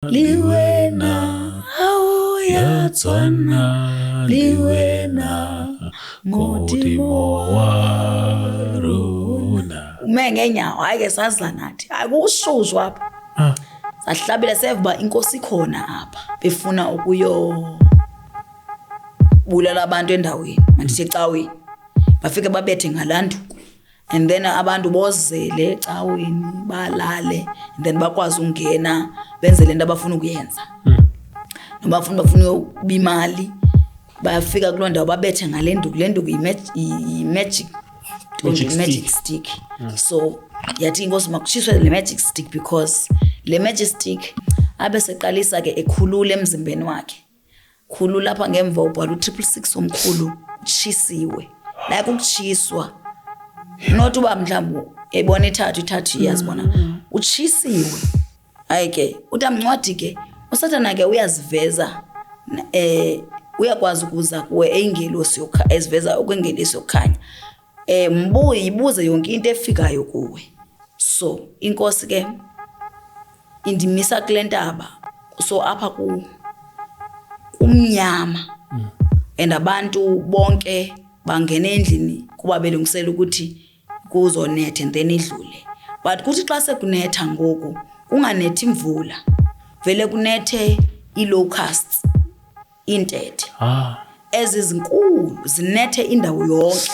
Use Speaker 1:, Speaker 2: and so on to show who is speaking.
Speaker 1: Liwena auyatswana liwena modimo waruna ume ngenyawo hayi ke sadla nathi akushuzwa apha sahlabela sevuba inkosi ikhona apha befuna bulala abantu endaweni mandithi ecaweni bafike babethe ngalanduku and then abantu bozele ecaweni balale and then bakwazi ungena benze lento abafuna ukuyenza nobafuna ubimali bayafika kuloo ndawo babethe ngalenduku lenduku magic stick so yathi inkosi makutshiswe le magic stick because le magic stick abe seqalisa ke ekhulula emzimbeni wakhe khulula lapha ngemva ubhala u666 omkhulu utshisiwe like ukutshiswa not uba mhlawumbe ebona ithathu iyazibona utshisiwe ayike utamncwadi ke usathana ke uyaziveza uyakwazi ukuza kuwe eingelosi eziveza okwengelosi yokukhanya ibuze yonke into efikayo kuwe so inkosi ke indimisa kule ntaba so apha kumnyama and abantu bonke bangena endlini kuba belungisela ukuthi kuzonetha and then idlule but kuthi xa sekunetha ngoku kunganethi imvula vele kunethe ilocusts intete ezizinkulu zinethe indawo yonke